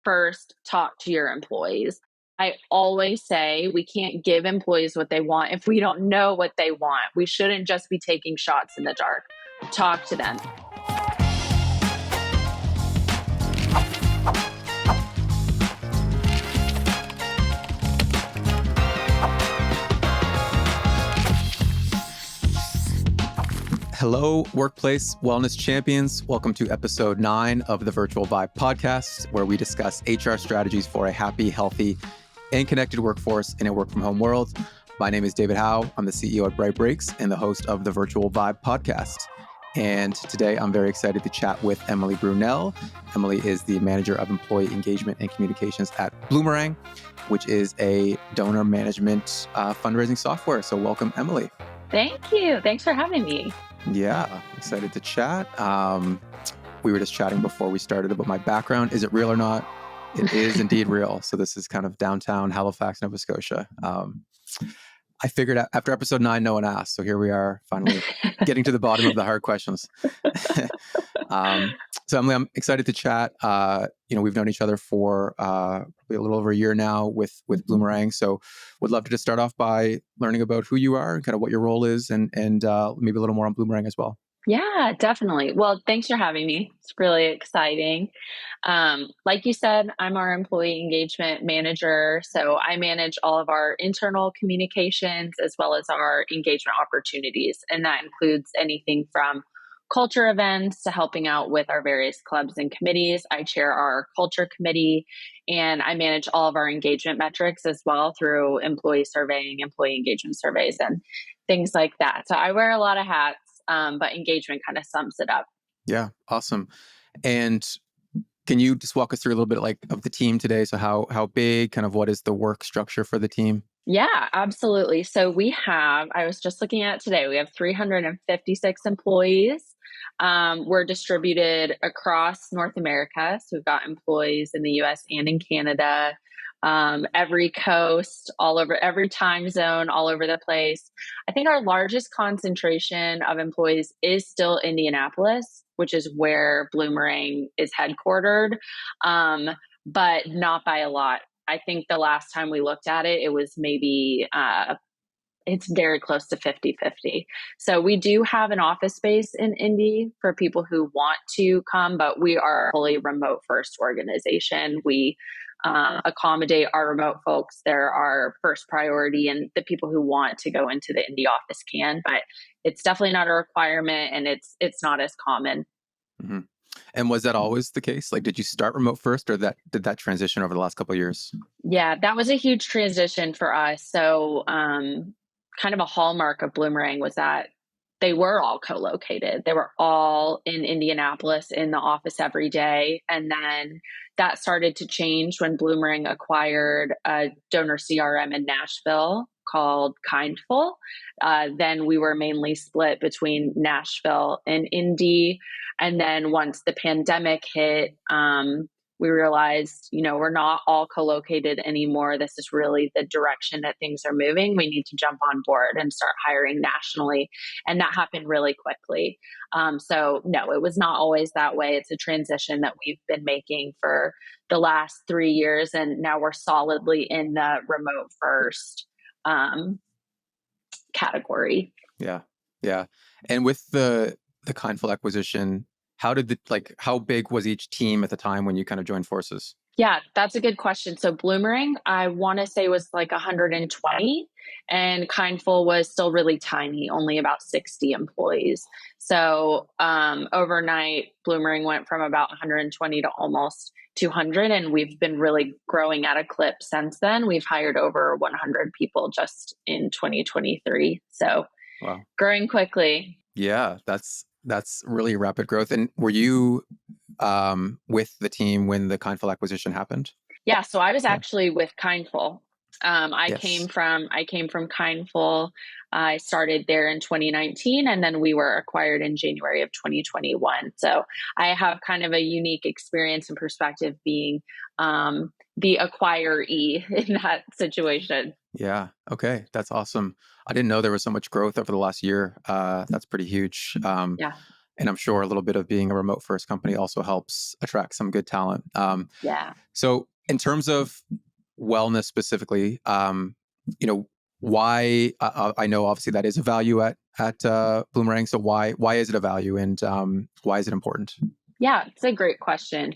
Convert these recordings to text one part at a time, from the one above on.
first talk to your employees. I always say we can't give employees what they want if we don't know what they want. We shouldn't just be taking shots in the dark. Talk to them. Hello, workplace wellness champions. Welcome to episode 9 of the Virtual Vibe podcast, where we discuss HR strategies for a happy, healthy, and connected workforce in a work from home world. My name is David Howe. I'm the CEO at Bright Breaks and the host of the Virtual Vibe podcast. And today I'm very excited to chat with Emily Brunelle. Emily is the manager of employee engagement and communications at Bloomerang, which is a donor management fundraising software. So welcome, Emily. Thank you. Thanks for having me. Yeah, excited to chat. We were just chatting before we started about my background. Is it real or not? It is indeed real. So this is kind of downtown Halifax, Nova Scotia. I figured out after episode 9, no one asked. So here we are finally getting to the bottom of the hard questions. So Emily, I'm excited to chat. We've known each other for probably a little over a year now with Bloomerang. So would love to just start off by learning about who you are and kind of what your role is and maybe a little more on Bloomerang as well. Yeah, definitely. Well, thanks for having me. It's really exciting. Like you said, I'm our employee engagement manager. So I manage all of our internal communications as well as our engagement opportunities. And that includes anything from culture events to helping out with our various clubs and committees. I chair our culture committee and I manage all of our engagement metrics as well through employee surveying, employee engagement surveys, and things like that. So I wear a lot of hats. But engagement kind of sums it up. Yeah, awesome. And can you just walk us through a little bit of the team today? So how big, kind of what is the work structure for the team? Yeah, absolutely. So I was just looking at it today, we have 356 employees. We're distributed across North America. So we've got employees in the US and in Canada. Every coast, all over, every time zone, all over the place. I think our largest concentration of employees is still Indianapolis, which is where Bloomerang is headquartered, but not by a lot. I think the last time we looked at it, it was maybe, it's very close to 50-50. So we do have an office space in Indy for people who want to come, but we are a fully remote first organization. We accommodate our remote folks. They're our first priority, and the people who want to go into the Indy office can, but it's definitely not a requirement, and it's not as common. Mm-hmm. And was that always the case? Did you start remote first, or did that transition over the last couple of years? Yeah, that was a huge transition for us. So kind of a hallmark of Bloomerang was that they were all co-located. They were all in Indianapolis in the office every day. And then that started to change when Bloomerang acquired a donor CRM in Nashville called Kindful. Then we were mainly split between Nashville and Indy. And then once the pandemic hit, we realized, we're not all co-located anymore. This is really the direction that things are moving. We need to jump on board and start hiring nationally. And that happened really quickly. So no, it was not always that way. It's a transition that we've been making for the last 3 years. And now we're solidly in the remote first category. Yeah. Yeah. And with the Kindful acquisition, how big was each team at the time when you kind of joined forces? Yeah, that's a good question. So Bloomerang, I want to say was 120, and Kindful was still really tiny, only about 60 employees. So overnight, Bloomerang went from about 120 to almost 200, and we've been really growing at a clip since then. We've hired over 100 people just in 2023. So wow, growing quickly. Yeah, that's really rapid growth. And were you with the team when the Kindful acquisition happened? Yeah, so I was actually with Kindful. I Yes. came from Kindful. I started there in 2019, and then we were acquired in January of 2021. So I have kind of a unique experience and perspective being the acquiree in that situation. Yeah. Okay. That's awesome. I didn't know there was so much growth over the last year. That's pretty huge. Yeah. And I'm sure a little bit of being a remote first company also helps attract some good talent. Yeah. So in terms of wellness specifically, why I know obviously that is a value at Bloomerang. So why is it a value, and why is it important? Yeah, it's a great question.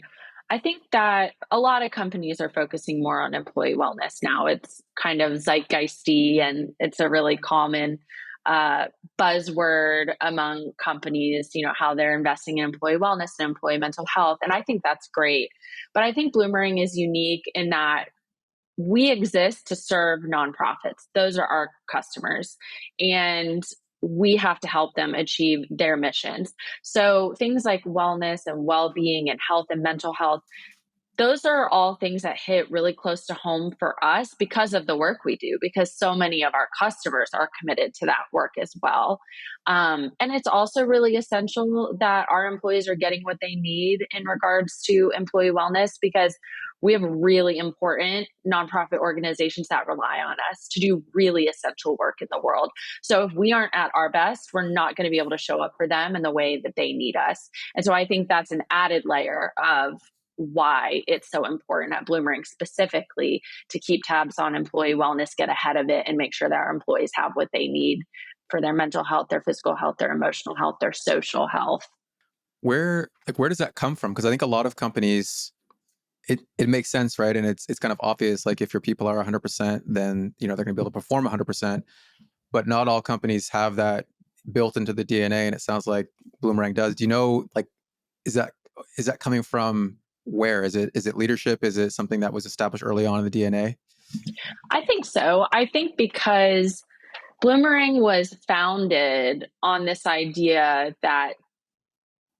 I think that a lot of companies are focusing more on employee wellness now. It's kind of zeitgeisty and it's a really common uh, buzzword among companies, how they're investing in employee wellness and employee mental health. And I think that's great. But I think Bloomerang is unique in that we exist to serve nonprofits. Those are our customers. And we have to help them achieve their missions. So things like wellness and well-being and health and mental health, those are all things that hit really close to home for us because of the work we do, because so many of our customers are committed to that work as well. And it's also really essential that our employees are getting what they need in regards to employee wellness, because we have really important nonprofit organizations that rely on us to do really essential work in the world. So if we aren't at our best, we're not going to be able to show up for them in the way that they need us. And so I think that's an added layer of why it's so important at Bloomerang specifically to keep tabs on employee wellness, get ahead of it, and make sure that our employees have what they need for their mental health, their physical health, their emotional health, their social health. Where does that come from? Because I think a lot of companies, it makes sense, right? And it's kind of obvious. Like if your people are 100%, then they're going to be able to perform 100%. But not all companies have that built into the DNA, and it sounds like Bloomerang does. Do you know, like, is that coming from where? Is it leadership? Is it something that was established early on in the DNA? I think so. I think because Bloomerang was founded on this idea that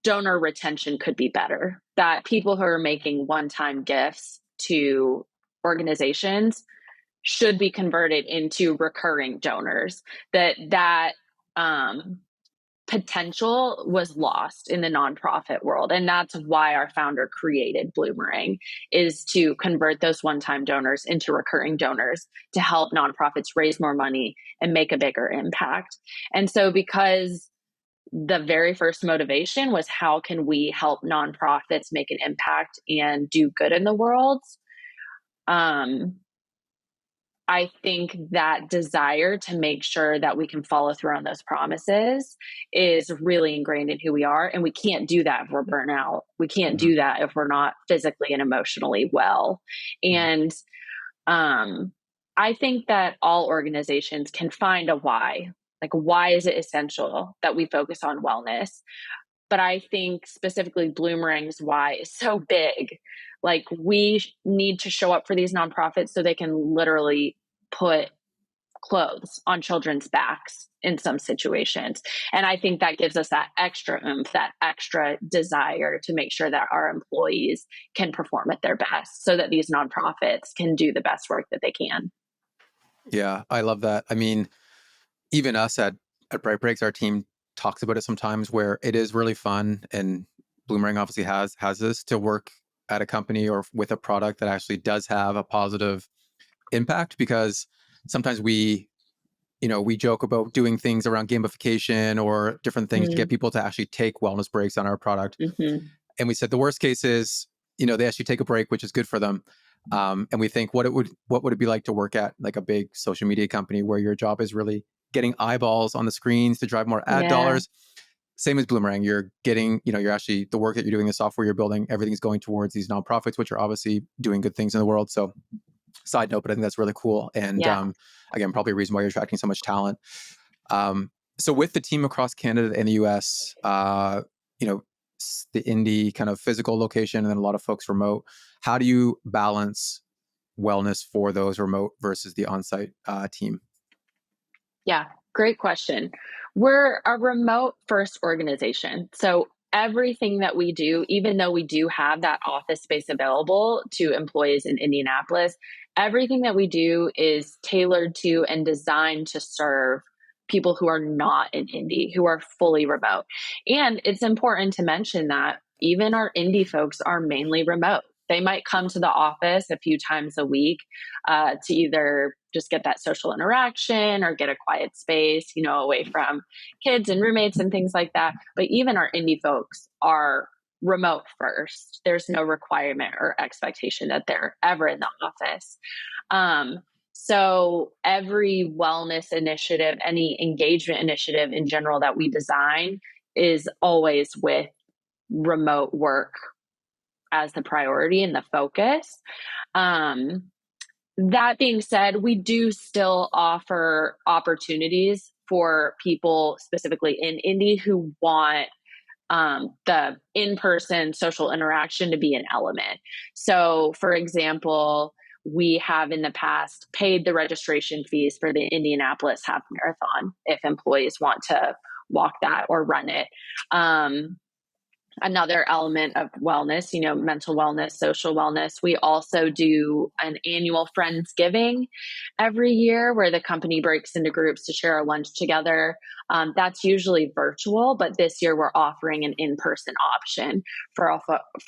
donor retention could be better, that people who are making one-time gifts to organizations should be converted into recurring donors, that um, potential was lost in the nonprofit world. And that's why our founder created Bloomerang, is to convert those one-time donors into recurring donors to help nonprofits raise more money and make a bigger impact. And so because the very first motivation was how can we help nonprofits make an impact and do good in the world, um, I think that desire to make sure that we can follow through on those promises is really ingrained in who we are. And we can't do that if we're burnt out. We can't Hmm. do that if we're not physically and emotionally well. Hmm. And I think that all organizations can find a why. Like, why is it essential that we focus on wellness? But I think specifically Bloomerang's why is so big. Like, we need to show up for these nonprofits so they can literally put clothes on children's backs in some situations. And I think that gives us that extra oomph, that extra desire to make sure that our employees can perform at their best so that these nonprofits can do the best work that they can. Yeah, I love that. I mean, even us at Bright Breaks, our team talks about it sometimes, where it is really fun, and Bloomerang obviously has this, to work at a company or with a product that actually does have a positive impact. Because sometimes we joke about doing things around gamification or different things to get people to actually take wellness breaks on our product. Mm-hmm. And we said the worst case is, they actually take a break, which is good for them. And we think what would it be like to work at like a big social media company where your job is really getting eyeballs on the screens to drive more ad Yeah. dollars. Same as Bloomerang, you're getting, you're actually, the work that you're doing, the software you're building, everything's going towards these nonprofits, which are obviously doing good things in the world. So side note, but I think that's really cool. And Yeah. again, probably a reason why you're attracting so much talent. So with the team across Canada and the US, you know, the indie kind of physical location, and then a lot of folks remote, how do you balance wellness for those remote versus the on-site team? Yeah, great question. We're a remote first organization. So everything that we do, even though we do have that office space available to employees in Indianapolis, everything that we do is tailored to and designed to serve people who are not in Indy, who are fully remote. And it's important to mention that even our indie folks are mainly remote. They might come to the office a few times a week to either just get that social interaction or get a quiet space, away from kids and roommates and things like that. But even our indie folks are remote first. There's no requirement or expectation that they're ever in the office. So every wellness initiative, any engagement initiative in general that we design is always with remote work as the priority and the focus. That being said, we do still offer opportunities for people specifically in indie who want the in-person social interaction to be an element. So, for example, we have in the past paid the registration fees for the Indianapolis Half Marathon if employees want to walk that or run it. Another element of wellness, mental wellness, social wellness. We also do an annual Friendsgiving every year where the company breaks into groups to share a lunch together. That's usually virtual, but this year we're offering an in-person option for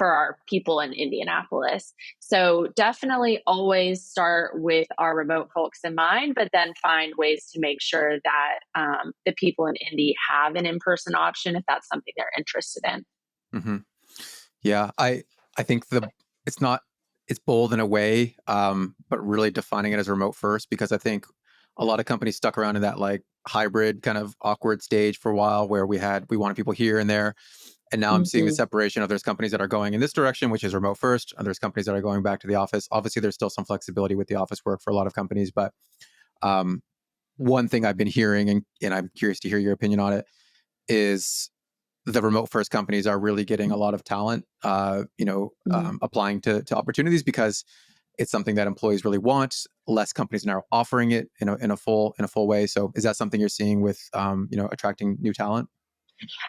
our people in Indianapolis. So definitely always start with our remote folks in mind, but then find ways to make sure that the people in Indy have an in-person option if that's something they're interested in. Mm-hmm. Yeah, I think it's bold in a way, but really defining it as remote first, because I think a lot of companies stuck around in that like hybrid kind of awkward stage for a while where we wanted people here and there. And now I'm seeing the separation of there's companies that are going in this direction, which is remote first, and there's companies that are going back to the office. Obviously, there's still some flexibility with the office work for a lot of companies, but one thing I've been hearing, and I'm curious to hear your opinion on it, is the remote first companies are really getting a lot of talent, applying to opportunities because it's something that employees really want. Less companies are now offering it in a full way. So is that something you're seeing with, attracting new talent?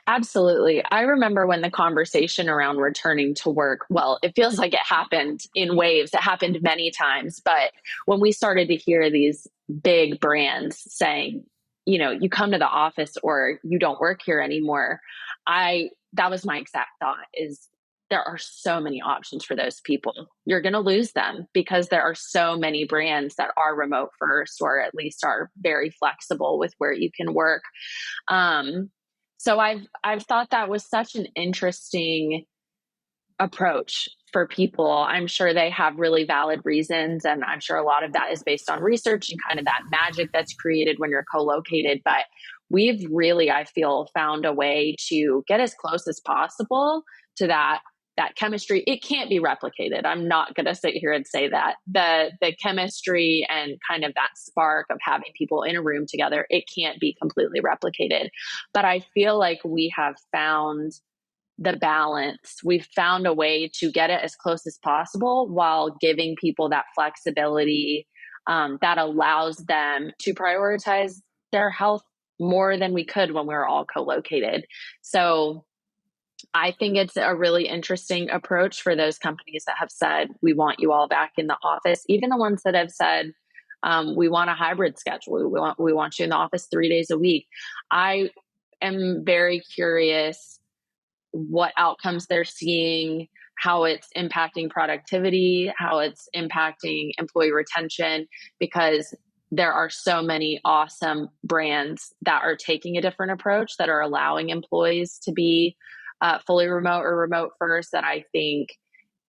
Absolutely. I remember when the conversation around returning to work, well, it feels like it happened in waves. It happened many times. But when we started to hear these big brands saying, you come to the office or you don't work here anymore, that was my exact thought is there are so many options for those people. You're going to lose them because there are so many brands that are remote first or at least are very flexible with where you can work. So I've thought that was such an interesting approach for people. I'm sure they have really valid reasons, and I'm sure a lot of that is based on research and kind of that magic that's created when you're co-located. But we've really, I feel, found a way to get as close as possible to that chemistry. It can't be replicated. I'm not going to sit here and say that the chemistry and kind of that spark of having people in a room together, it can't be completely replicated. But I feel like we have found the balance. We've found a way to get it as close as possible while giving people that flexibility that allows them to prioritize their health more than we could when we were all co-located. So I think it's a really interesting approach for those companies that have said, we want you all back in the office, even the ones that have said, we want a hybrid schedule. We want you in the office 3 days a week. I am very curious what outcomes they're seeing, how it's impacting productivity, how it's impacting employee retention, because there are so many awesome brands that are taking a different approach that are allowing employees to be fully remote or remote first, that I think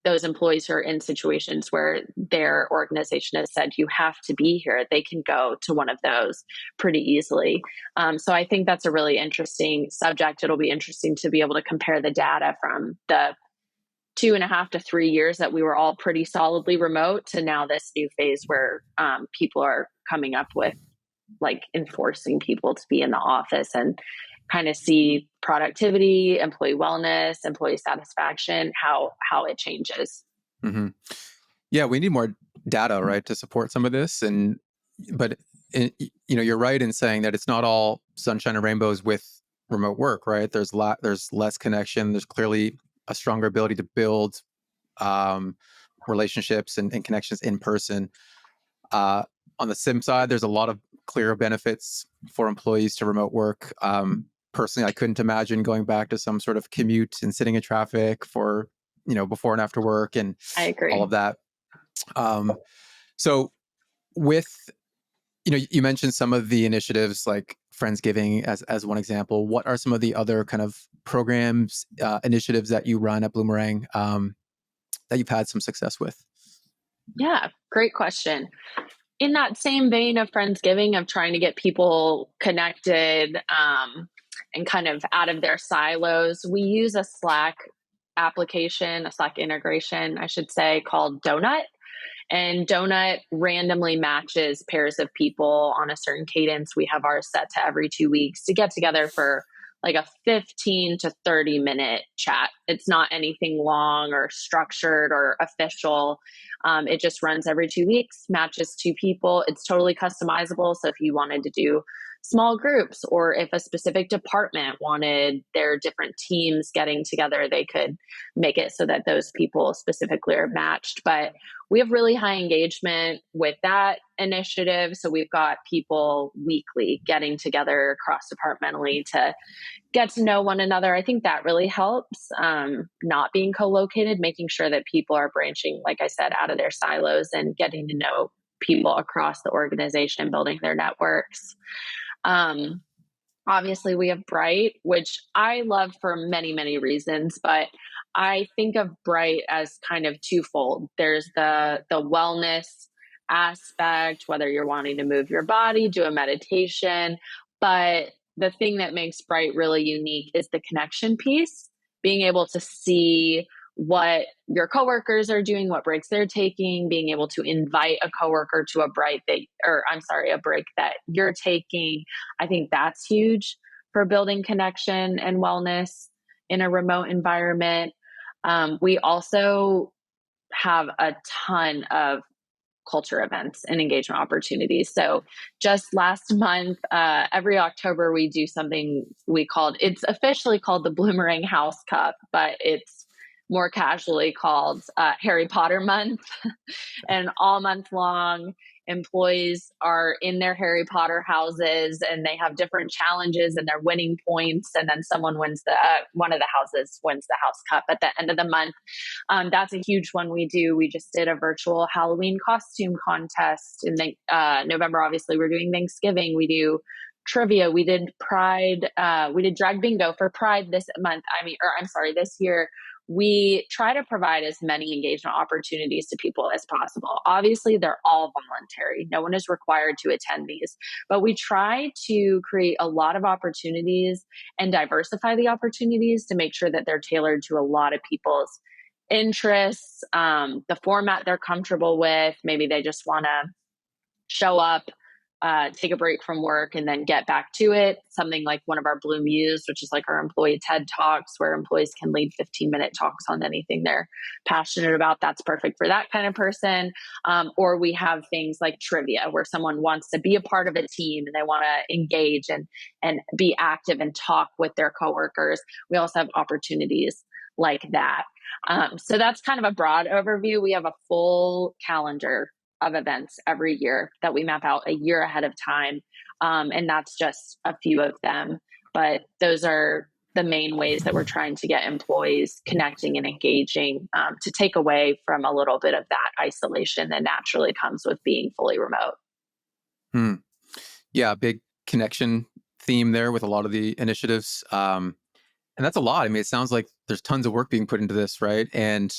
those employees who are in situations where their organization has said you have to be here, they can go to one of those pretty easily. So I think that's a really interesting subject. It'll be interesting to be able to compare the data from the 2.5 to 3 years that we were all pretty solidly remote to now this new phase where people are coming up with like enforcing people to be in the office and kind of see productivity, employee wellness, employee satisfaction, how it changes. Mm-hmm. Yeah, we need more data, right, to support some of this. But you're right in saying that it's not all sunshine and rainbows with remote work, right? There's less connection. There's clearly a stronger ability to build relationships and connections in person. On the sim side, there's a lot of clear benefits for employees to remote work. Personally, I couldn't imagine going back to some sort of commute and sitting in traffic for, before and after work and I agree. all of that. So with You mentioned some of the initiatives like Friendsgiving as one example. What are some of the other kind of programs, initiatives that you run at Bloomerang that you've had some success with? Yeah, great question. In that same vein of Friendsgiving, of trying to get people connected and kind of out of their silos, we use a Slack application, a Slack integration, I should say, called Donut. And Donut randomly matches pairs of people on a certain cadence. We have ours set to every 2 weeks to get together for like a 15 to 30-minute chat. It's not anything long or structured or official. It just runs every 2 weeks, matches two people. It's totally customizable. So if you wanted to do small groups, or if a specific department wanted their different teams getting together, they could make it so that those people specifically are matched. But we have really high engagement with that initiative. So we've got people weekly getting together cross departmentally to get to know one another. I think that really helps, not being co-located, making sure that people are branching, like I said, out of their silos and getting to know people across the organization, building their networks. Um, Obviously, we have Bright, which I love for many, many reasons, but I think of Bright as kind of twofold. There's the wellness aspect, whether you're wanting to move your body, do a meditation, but the thing that makes Bright really unique is the connection piece, being able to see what your coworkers are doing, what breaks they're taking, being able to invite a coworker to a a break that you're taking. I think that's huge for building connection and wellness in a remote environment. We also have a ton of culture events and engagement opportunities. So just last month, every October, we do something it's officially called the Bloomerang House Cup, but it's more casually called Harry Potter Month. And all month long, employees are in their Harry Potter houses and they have different challenges and they're winning points. And then one of the houses wins the house cup at the end of the month. That's a huge one we do. We just did a virtual Halloween costume contest in November. Obviously, we're doing Thanksgiving. We do trivia. We did Pride. We did drag bingo for Pride this month. This year. We try to provide as many engagement opportunities to people as possible. Obviously, they're all voluntary. No one is required to attend these, but we try to create a lot of opportunities and diversify the opportunities to make sure that they're tailored to a lot of people's interests, the format they're comfortable with. Maybe they just want to show up, take a break from work, and then get back to it. Something like one of our Bloom U's, which is like our employee TED Talks, where employees can lead 15-minute talks on anything they're passionate about. That's perfect for that kind of person. Or we have things like trivia, where someone wants to be a part of a team and they want to engage and be active and talk with their coworkers. We also have opportunities like that. So that's kind of a broad overview. We have a full calendar of events every year that we map out a year ahead of time. And that's just a few of them. But those are the main ways that we're trying to get employees connecting and engaging, to take away from a little bit of that isolation that naturally comes with being fully remote. Yeah, big connection theme there with a lot of the initiatives. And that's a lot. I mean, it sounds like there's tons of work being put into this, right? And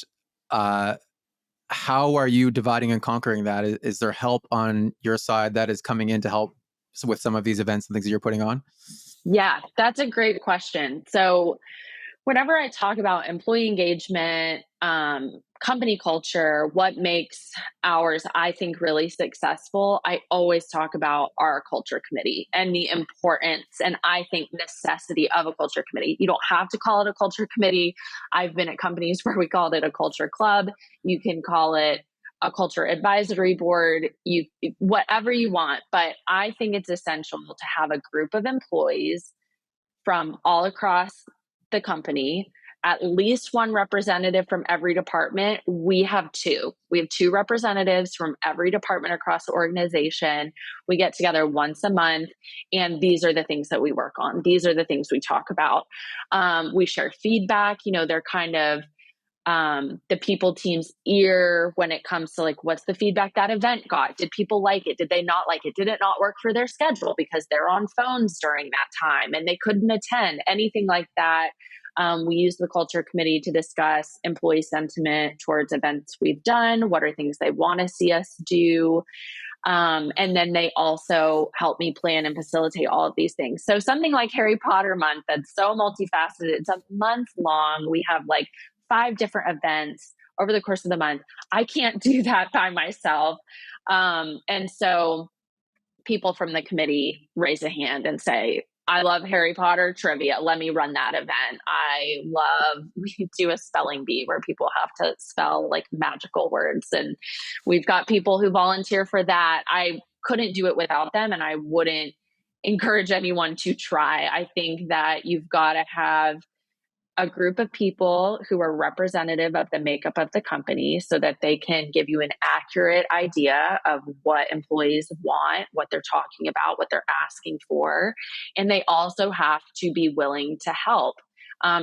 how are you dividing and conquering that? Is there help on your side that is coming in to help with some of these events and things that you're putting on? Yeah, that's a great question. So whenever I talk about employee engagement, company culture, what makes ours, I think, really successful, I always talk about our culture committee and the importance and I think necessity of a culture committee. You don't have to call it a culture committee. I've been at companies where we called it a culture club. You can call it a culture advisory board, whatever you want. But I think it's essential to have a group of employees from all across the company, at least one representative from every department. We have two. We have two representatives from every department across the organization. We get together once a month, and these are the things that we work on. These are the things we talk about. We share feedback. They're kind of the people team's ear when it comes to like, what's the feedback that event got? Did people like it? Did they not like it? Did it not work for their schedule because they're on phones during that time and they couldn't attend? Anything like that. We use the culture committee to discuss employee sentiment towards events we've done. What are things they want to see us do? And then they also help me plan and facilitate all of these things. So something like Harry Potter month, that's so multifaceted. It's a month long. We have like 5 different events over the course of the month. I can't do that by myself. And so people from the committee raise a hand and say, I love Harry Potter trivia. Let me run that event. We do a spelling bee where people have to spell like magical words. And we've got people who volunteer for that. I couldn't do it without them, and I wouldn't encourage anyone to try. I think that you've got to have a group of people who are representative of the makeup of the company so that they can give you an accurate idea of what employees want, what they're talking about, what they're asking for. And they also have to be willing to help.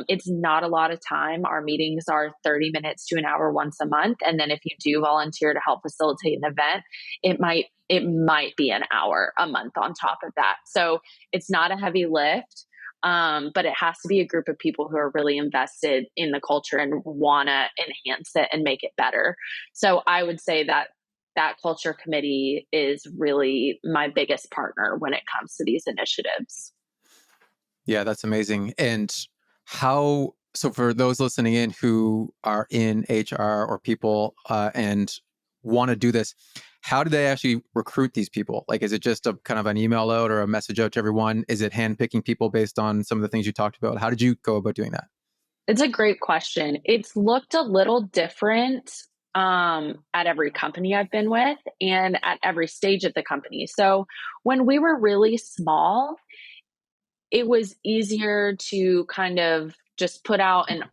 It's not a lot of time. Our meetings are 30 minutes to an hour once a month. And then if you do volunteer to help facilitate an event, it might be an hour a month on top of that. So it's not a heavy lift. But it has to be a group of people who are really invested in the culture and want to enhance it and make it better. So I would say that culture committee is really my biggest partner when it comes to these initiatives. Yeah, that's amazing. And so for those listening in who are in HR or people and want to do this, how do they actually recruit these people? Like, is it just a kind of an email out or a message out to everyone? Is it handpicking people based on some of the things you talked about? How did you go about doing that? It's a great question. It's looked a little different at every company I've been with and at every stage of the company. So when we were really small, it was easier to kind of just put out an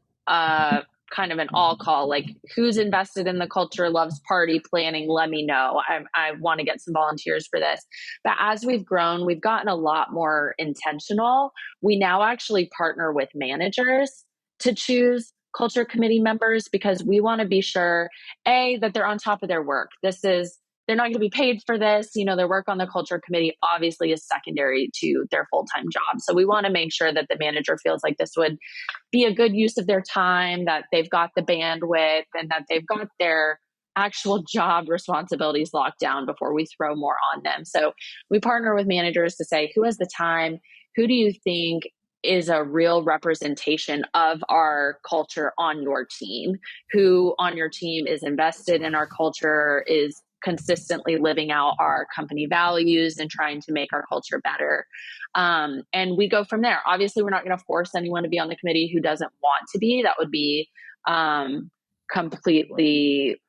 kind of an all call, like who's invested in the culture, loves party planning, let me know. I want to get some volunteers for this. But as we've grown, we've gotten a lot more intentional. We now actually partner with managers to choose culture committee members because we want to be sure, that they're on top of their work. They're not going to be paid for this. Their work on the culture committee obviously is secondary to their full-time job. So we want to make sure that the manager feels like this would be a good use of their time, that they've got the bandwidth and that they've got their actual job responsibilities locked down before we throw more on them. So we partner with managers to say, who has the time? Who do you think is a real representation of our culture on your team? Who on your team is invested in our culture, is consistently living out our company values and trying to make our culture better. And we go from there. Obviously, we're not going to force anyone to be on the committee who doesn't want to be. That would be completely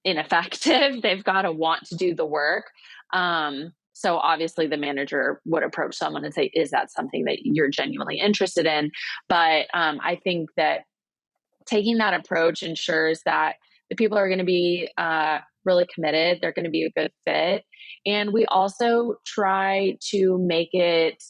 ineffective. They've got to want to do the work. So obviously the manager would approach someone and say, is that something that you're genuinely interested in? But I think that taking that approach ensures that the people are going to be really committed. They're going to be a good fit. And we also try to make it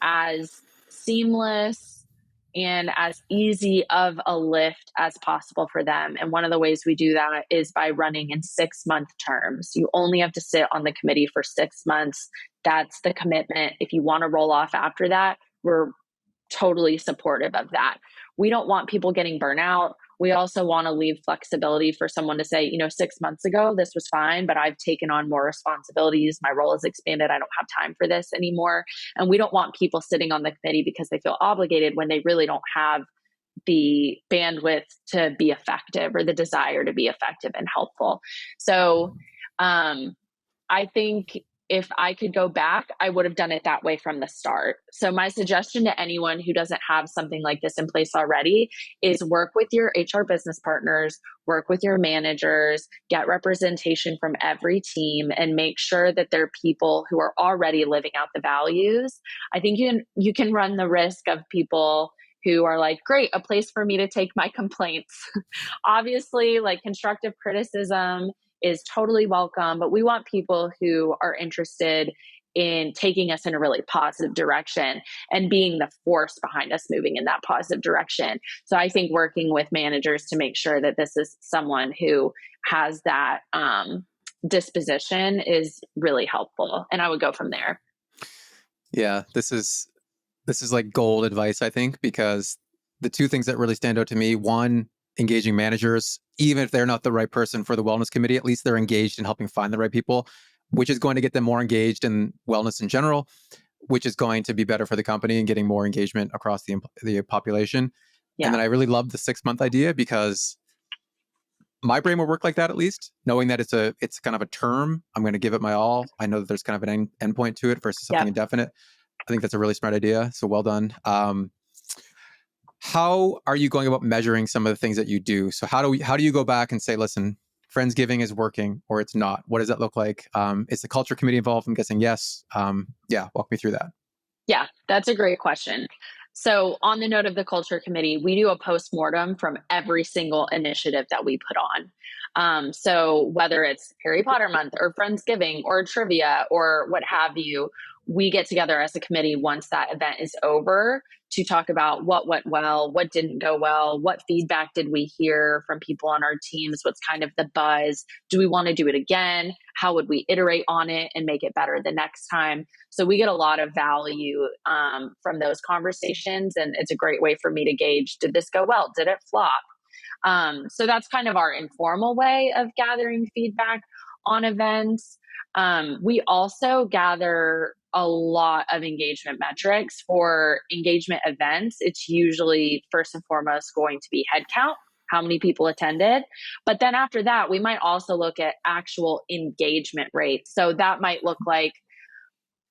as seamless and as easy of a lift as possible for them. And one of the ways we do that is by running in 6-month terms. You only have to sit on the committee for 6 months. That's the commitment. If you want to roll off after that, we're totally supportive of that. We don't want people getting burnout. We also want to leave flexibility for someone to say, 6 months ago, this was fine, but I've taken on more responsibilities. My role has expanded. I don't have time for this anymore. And we don't want people sitting on the committee because they feel obligated when they really don't have the bandwidth to be effective or the desire to be effective and helpful. So I think if I could go back, I would have done it that way from the start. So my suggestion to anyone who doesn't have something like this in place already is work with your HR business partners, work with your managers, get representation from every team, and make sure that they're people who are already living out the values. I think you can run the risk of people who are like, great, a place for me to take my complaints. Obviously, like constructive criticism is totally welcome, but we want people who are interested in taking us in a really positive direction and being the force behind us moving in that positive direction. So I think working with managers to make sure that this is someone who has that disposition is really helpful. And I would go from there. Yeah, this is like gold advice, I think, because the two things that really stand out to me, one, engaging managers, even if they're not the right person for the wellness committee, at least they're engaged in helping find the right people, which is going to get them more engaged in wellness in general, which is going to be better for the company and getting more engagement across the population. Yeah. And then I really love the 6-month idea because my brain will work like that, at least knowing that it's kind of a term. I'm going to give it my all. I know that there's kind of an endpoint to it versus something indefinite. I think that's a really smart idea. So well done. How are you going about measuring some of the things that you do? So how do you go back and say, listen, Friendsgiving is working or it's not? What does that look like? Is the culture committee involved? I'm guessing yes. Walk me through that. Yeah, that's a great question. So on the note of the culture committee, we do a postmortem from every single initiative that we put on. So whether it's Harry Potter month or Friendsgiving or trivia or what have you, we get together as a committee once that event is over to talk about what went well, what didn't go well, what feedback did we hear from people on our teams, what's kind of the buzz, do we want to do it again, how would we iterate on it and make it better the next time. So we get a lot of value from those conversations, and it's a great way for me to gauge, did this go well, did it flop? So that's kind of our informal way of gathering feedback on events. We also gather a lot of engagement metrics for engagement events. It's usually first and foremost going to be head count, how many people attended. But then after that, we might also look at actual engagement rates. So that might look like,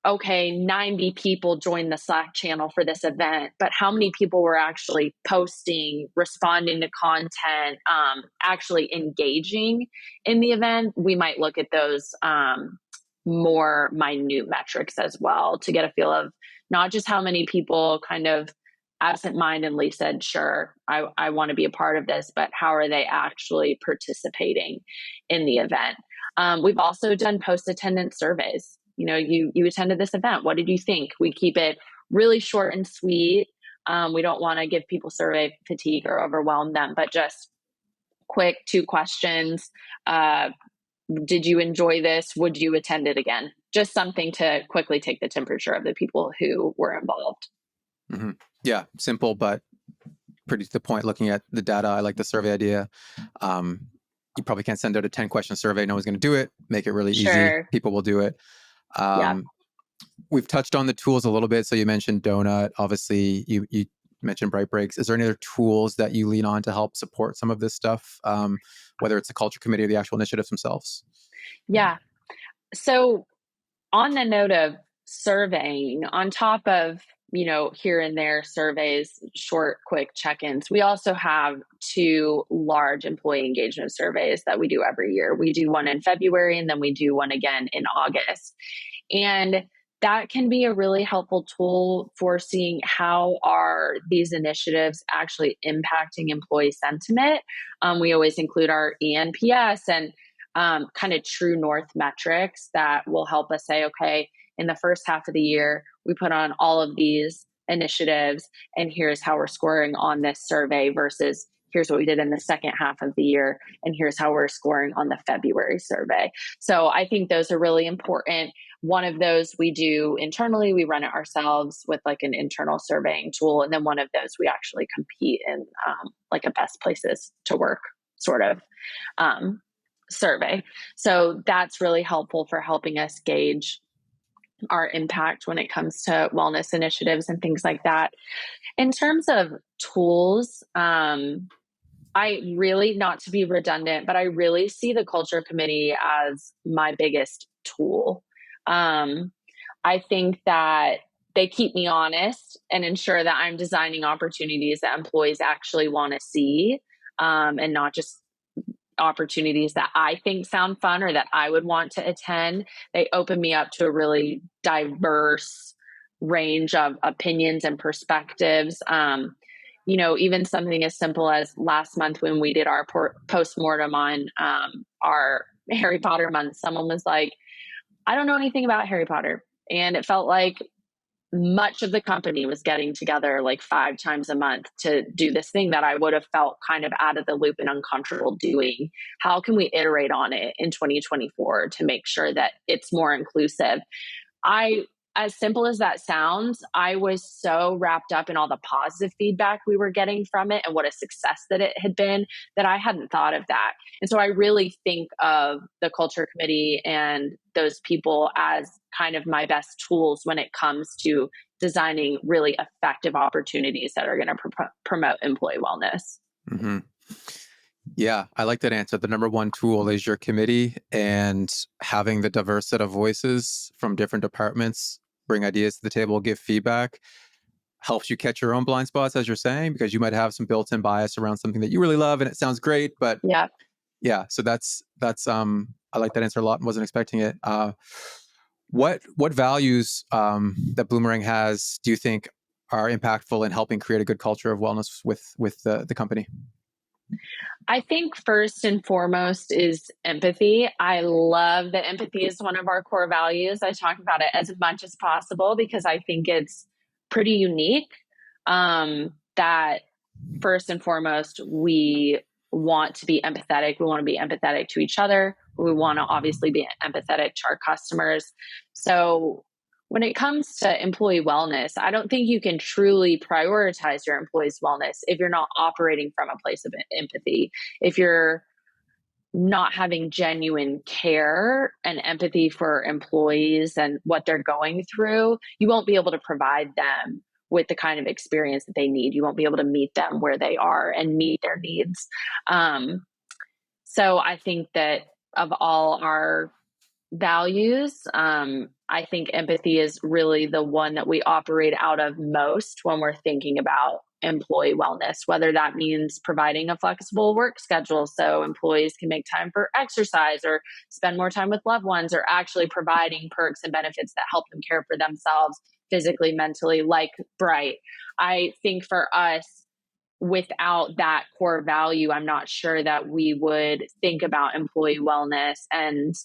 okay, 90 people joined the Slack channel for this event, but how many people were actually posting, responding to content, actually engaging in the event? We might look at those more minute metrics as well to get a feel of not just how many people kind of absent-mindedly said, sure, I want to be a part of this, but how are they actually participating in the event? We've also done post-attendance surveys. You attended this event. What did you think? We keep it really short and sweet. We don't want to give people survey fatigue or overwhelm them, but just quick 2 questions. Did you enjoy this? Would you attend it again? Just something to quickly take the temperature of the people who were involved. Mm-hmm. Yeah, simple, but pretty to the point looking at the data. I like the survey idea. You probably can't send out a 10-question survey. No one's going to do it. Make it really easy. People will do it. We've touched on the tools a little bit. So you mentioned Donut. Obviously, you mentioned Bright Breaks. Is there any other tools that you lean on to help support some of this stuff, whether it's the culture committee or the actual initiatives themselves? Yeah. So on the note of surveying, on top of, here and there surveys, short, quick check-ins, we also have 2 large employee engagement surveys that we do every year. We do one in February, and then we do one again in August. And that can be a really helpful tool for seeing how are these initiatives actually impacting employee sentiment. We always include our ENPS and kind of true north metrics that will help us say, okay, in the first half of the year, we put on all of these initiatives, and here's how we're scoring on this survey versus here's what we did in the second half of the year, and here's how we're scoring on the February survey. So I think those are really important. One of those we do internally, we run it ourselves with like an internal surveying tool. And then one of those we actually compete in like a best places to work sort of survey. So that's really helpful for helping us gauge our impact when it comes to wellness initiatives and things like that. In terms of tools, I really, not to be redundant, but I really see the culture committee as my biggest tool. I think that they keep me honest and ensure that I'm designing opportunities that employees actually want to see, and not just opportunities that I think sound fun or that I would want to attend. They open me up to a really diverse range of opinions and perspectives. Even something as simple as last month when we did our postmortem on our Harry Potter month, someone was like, I don't know anything about Harry Potter. And it felt like much of the company was getting together like 5 times a month to do this thing that I would have felt kind of out of the loop and uncomfortable doing. How can we iterate on it in 2024 to make sure that it's more inclusive? I, as simple as that sounds, I was so wrapped up in all the positive feedback we were getting from it and what a success that it had been that I hadn't thought of that. And so I really think of the culture committee and those people as kind of my best tools when it comes to designing really effective opportunities that are going to promote employee wellness. Mm-hmm. Yeah, I like that answer. The number one tool is your committee, and having the diverse set of voices from different departments bring ideas to the table, give feedback, helps you catch your own blind spots, as you're saying, because you might have some built-in bias around something that you really love and it sounds great, but Yeah. yeah, so that's I like that answer a lot and wasn't expecting it. What values that Bloomerang has do you think are impactful in helping create a good culture of wellness with the company? I think first and foremost is empathy. I love that empathy is one of our core values. I talk about it as much as possible because I think it's pretty unique. That first and foremost, we want to be empathetic. We want to be empathetic to each other. We want to obviously be empathetic to our customers. So when it comes to employee wellness, I don't think you can truly prioritize your employees' wellness if you're not operating from a place of empathy. If you're not having genuine care and empathy for employees and what they're going through, you won't be able to provide them with the kind of experience that they need. You won't be able to meet them where they are and meet their needs. So I think that of all our values, I think empathy is really the one that we operate out of most when we're thinking about employee wellness, whether that means providing a flexible work schedule so employees can make time for exercise or spend more time with loved ones, or actually providing perks and benefits that help them care for themselves physically, mentally, like Bright. I think for us, without that core value, I'm not sure that we would think about employee wellness and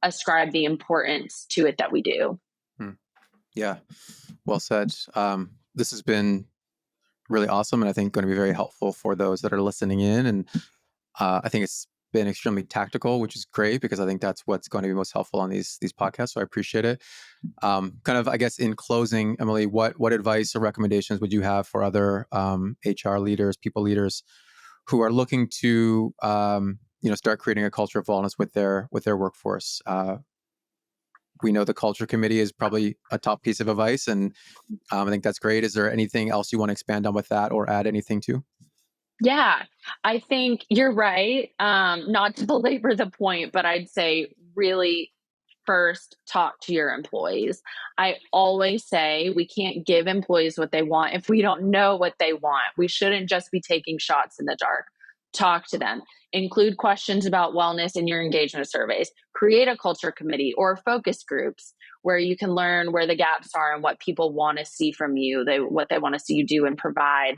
ascribe the importance to it that we do. Yeah, well said. This has been really awesome, and I think going to be very helpful for those that are listening in. And I think it's been extremely tactical, which is great because I think that's what's going to be most helpful on these podcasts. So I appreciate it. Kind of, I guess, in closing, Emily, what advice or recommendations would you have for other HR leaders, people leaders, who are looking to start creating a culture of wellness with their workforce? We know the culture committee is probably a top piece of advice, and I think that's great. Is there anything else you want to expand on with that or add anything to? Yeah, I think you're right. Not to belabor the point, but I'd say really first talk to your employees. I always say we can't give employees what they want if we don't know what they want. We shouldn't just be taking shots in the dark. Talk to them. Include questions about wellness in your engagement surveys. Create a culture committee or focus groups where you can learn where the gaps are and what people want to see from you, what they want to see you do and provide.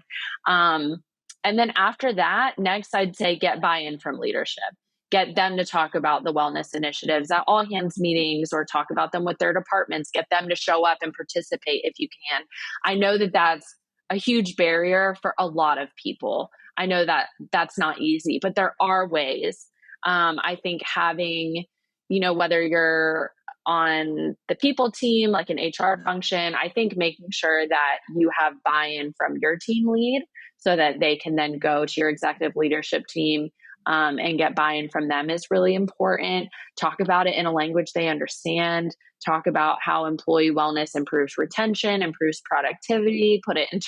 And then after that, next, I'd say get buy-in from leadership. Get them to talk about the wellness initiatives at all hands meetings or talk about them with their departments. Get them to show up and participate if you can. I know that that's a huge barrier for a lot of people. I know that that's not easy, but there are ways. I think having, whether you're on the people team, like an HR function, I think making sure that you have buy-in from your team lead so that they can then go to your executive leadership team and get buy-in from them is really important. Talk about it in a language they understand. Talk about how employee wellness improves retention, improves productivity, put it in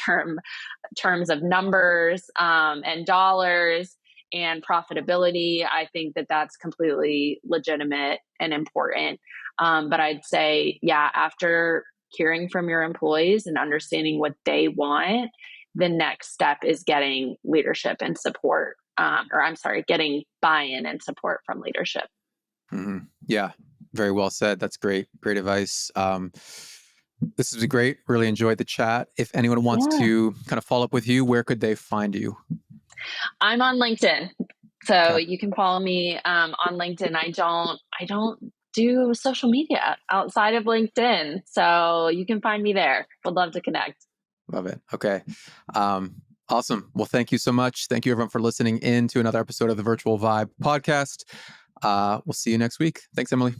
terms of numbers and dollars and profitability. I think that that's completely legitimate and important. But I'd say, yeah, after hearing from your employees and understanding what they want, the next step is getting leadership and support, getting buy-in and support from leadership. Mm-hmm. Yeah, very well said. That's great. Great advice. This is great. Really enjoyed the chat. If anyone wants to kind of follow up with you, where could they find you? I'm on LinkedIn. So you can follow me on LinkedIn. I don't do social media outside of LinkedIn. So you can find me there. Would love to connect. Love it. Okay. Awesome. Well, thank you so much. Thank you everyone for listening in to another episode of the Virtual Vibe podcast. We'll see you next week. Thanks, Emily.